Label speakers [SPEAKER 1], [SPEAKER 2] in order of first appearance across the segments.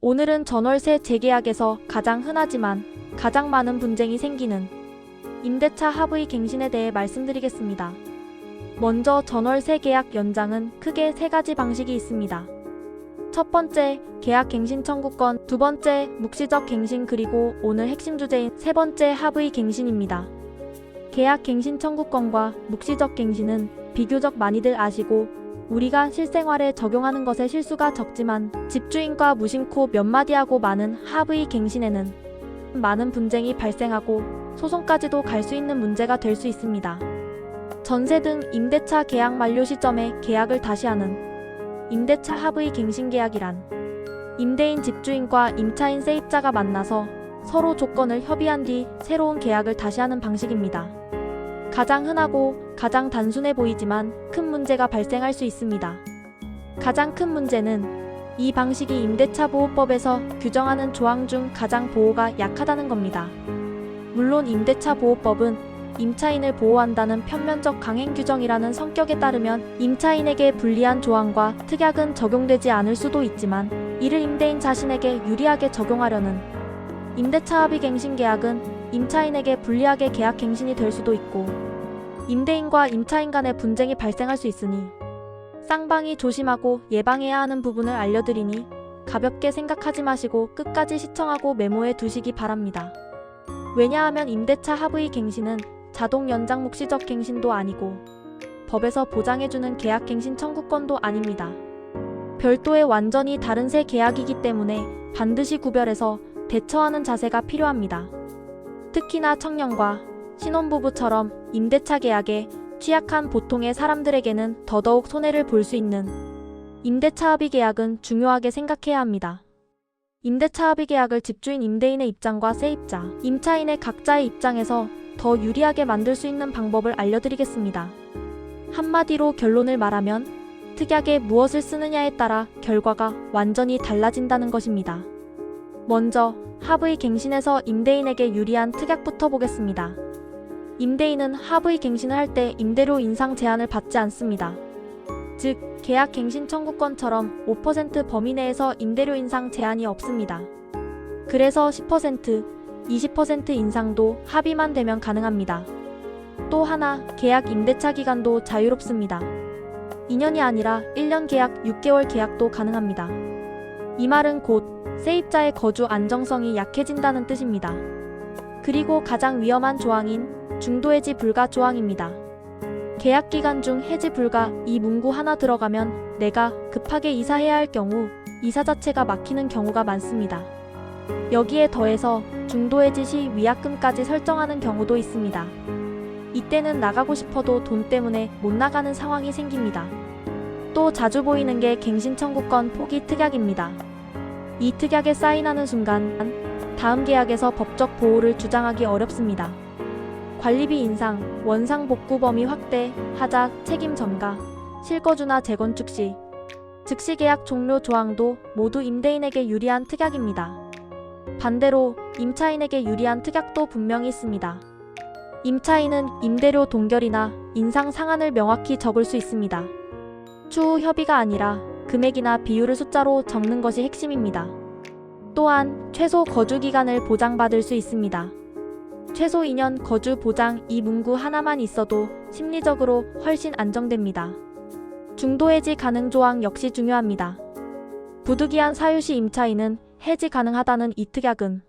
[SPEAKER 1] 오늘은 전월세 재계약에서 가장 흔하지만 가장 많은 분쟁이 생기는 임대차 합의 갱신에 대해 말씀드리겠습니다. 먼저 전월세 계약 연장은 크게 세 가지 방식이 있습니다. 첫 번째, 계약 갱신 청구권, 두 번째, 묵시적 갱신, 그리고 오늘 핵심 주제인 세 번째, 합의 갱신입니다. 계약 갱신 청구권과 묵시적 갱신은 비교적 많이들 아시고 우리가 실생활에 적용하는 것에 실수가 적지만 집주인과 무심코 몇 마디 하고 많은 합의 갱신에는 많은 분쟁이 발생하고 소송까지도 갈 수 있는 문제가 될 수 있습니다. 전세 등 임대차 계약 만료 시점에 계약을 다시 하는 임대차 합의 갱신 계약이란 임대인 집주인과 임차인 세입자가 만나서 서로 조건을 협의한 뒤 새로운 계약을 다시 하는 방식입니다. 가장 흔하고 가장 단순해 보이지만 큰 문제가 발생할 수 있습니다. 가장 큰 문제는 이 방식이 임대차 보호법에서 규정하는 조항 중 가장 보호가 약하다는 겁니다. 물론 임대차 보호법은 임차인을 보호한다는 편면적 강행 규정이라는 성격에 따르면 임차인에게 불리한 조항과 특약은 적용되지 않을 수도 있지만 이를 임대인 자신에게 유리하게 적용하려는 임대차 합의 갱신 계약은 임차인에게 불리하게 계약 갱신이 될 수도 있고 임대인과 임차인 간의 분쟁이 발생할 수 있으니 쌍방이 조심하고 예방해야 하는 부분을 알려드리니 가볍게 생각하지 마시고 끝까지 시청하고 메모해 두시기 바랍니다. 왜냐하면 임대차 합의 갱신은 자동 연장 묵시적 갱신도 아니고 법에서 보장해주는 계약 갱신 청구권도 아닙니다. 별도의 완전히 다른 새 계약이기 때문에 반드시 구별해서 대처하는 자세가 필요합니다. 특히나 청년과 신혼부부처럼 임대차 계약에 취약한 보통의 사람들에게는 더더욱 손해를 볼 수 있는 임대차 합의 계약은 중요하게 생각해야 합니다. 임대차 합의 계약을 집주인 임대인의 입장과 세입자, 임차인의 각자의 입장에서 더 유리하게 만들 수 있는 방법을 알려드리겠습니다. 한마디로 결론을 말하면 특약에 무엇을 쓰느냐에 따라 결과가 완전히 달라진다는 것입니다. 먼저 합의 갱신에서 임대인에게 유리한 특약부터 보겠습니다. 임대인은 합의 갱신을 할 때 임대료 인상 제한을 받지 않습니다. 즉, 계약 갱신 청구권처럼 5% 범위 내에서 임대료 인상 제한이 없습니다. 그래서 10%, 20% 인상도 합의만 되면 가능합니다. 또 하나, 계약 임대차 기간도 자유롭습니다. 2년이 아니라 1년 계약, 6개월 계약도 가능합니다. 이 말은 곧 세입자의 거주 안정성이 약해진다는 뜻입니다. 그리고 가장 위험한 조항인 중도해지 불가 조항입니다. 계약 기간 중 해지 불가 이 문구 하나 들어가면 내가 급하게 이사해야 할 경우 이사 자체가 막히는 경우가 많습니다. 여기에 더해서 중도해지 시 위약금까지 설정하는 경우도 있습니다. 이때는 나가고 싶어도 돈 때문에 못 나가는 상황이 생깁니다. 또 자주 보이는 게 갱신 청구권 포기 특약입니다. 이 특약에 사인하는 순간 다음 계약에서 법적 보호를 주장하기 어렵습니다. 관리비 인상, 원상 복구 범위 확대, 하자, 책임 전가, 실거주나 재건축 시 즉시 계약 종료 조항도 모두 임대인에게 유리한 특약입니다. 반대로 임차인에게 유리한 특약도 분명히 있습니다. 임차인은 임대료 동결이나 인상 상한을 명확히 적을 수 있습니다. 추후 협의가 아니라 금액이나 비율을 숫자로 적는 것이 핵심입니다. 또한 최소 거주 기간을 보장받을 수 있습니다. 최소 2년 거주 보장 이 문구 하나만 있어도 심리적으로 훨씬 안정됩니다. 중도해지 가능 조항 역시 중요합니다. 부득이한 사유 시 임차인은 해지 가능하다는 이 특약은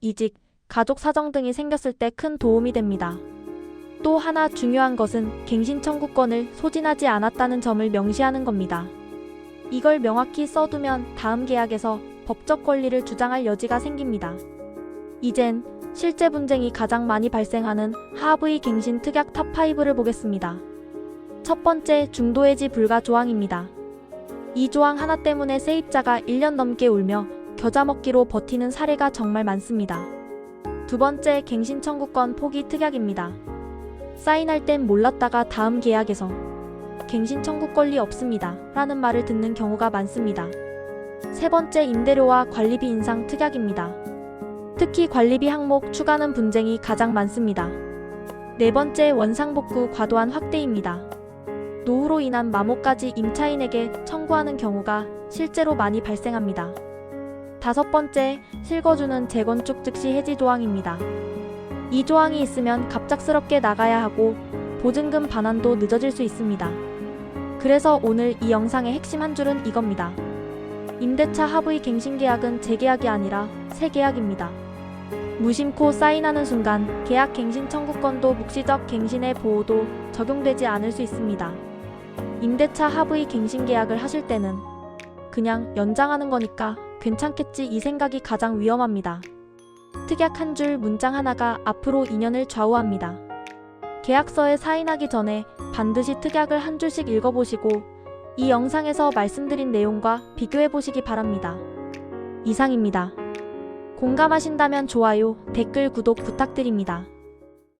[SPEAKER 1] 이직, 가족 사정 등이 생겼을 때 큰 도움이 됩니다. 또 하나 중요한 것은 갱신 청구권을 소진하지 않았다는 점을 명시하는 겁니다. 이걸 명확히 써두면 다음 계약에서 법적 권리를 주장할 여지가 생깁니다. 이젠 실제 분쟁이 가장 많이 발생하는 합의 갱신 특약 탑5를 보겠습니다. 첫 번째, 중도해지 불가 조항입니다. 이 조항 하나 때문에 세입자가 1년 넘게 울며 겨자 먹기로 버티는 사례가 정말 많습니다. 두 번째, 갱신 청구권 포기 특약입니다. 사인할 땐 몰랐다가 다음 계약에서 갱신 청구 권리 없습니다 라는 말을 듣는 경우가 많습니다. 세 번째, 임대료와 관리비 인상 특약입니다. 특히 관리비 항목 추가는 분쟁이 가장 많습니다. 네 번째, 원상복구 과도한 확대입니다. 노후로 인한 마모까지 임차인에게 청구하는 경우가 실제로 많이 발생합니다. 5번째, 실거주는 재건축 즉시 해지 조항입니다. 이 조항이 있으면 갑작스럽게 나가야 하고 보증금 반환도 늦어질 수 있습니다. 그래서 오늘 이 영상의 핵심 한 줄은 이겁니다. 임대차 합의 갱신 계약은 재계약이 아니라 새 계약입니다. 무심코 사인하는 순간 계약 갱신 청구권도 묵시적 갱신의 보호도 적용되지 않을 수 있습니다. 임대차 합의 갱신 계약을 하실 때는 그냥 연장하는 거니까 괜찮겠지 이 생각이 가장 위험합니다. 특약 한 줄 문장 하나가 앞으로 2년을 좌우합니다. 계약서에 사인하기 전에 반드시 특약을 한 줄씩 읽어보시고 이 영상에서 말씀드린 내용과 비교해보시기 바랍니다. 이상입니다. 공감하신다면 좋아요, 댓글, 구독 부탁드립니다.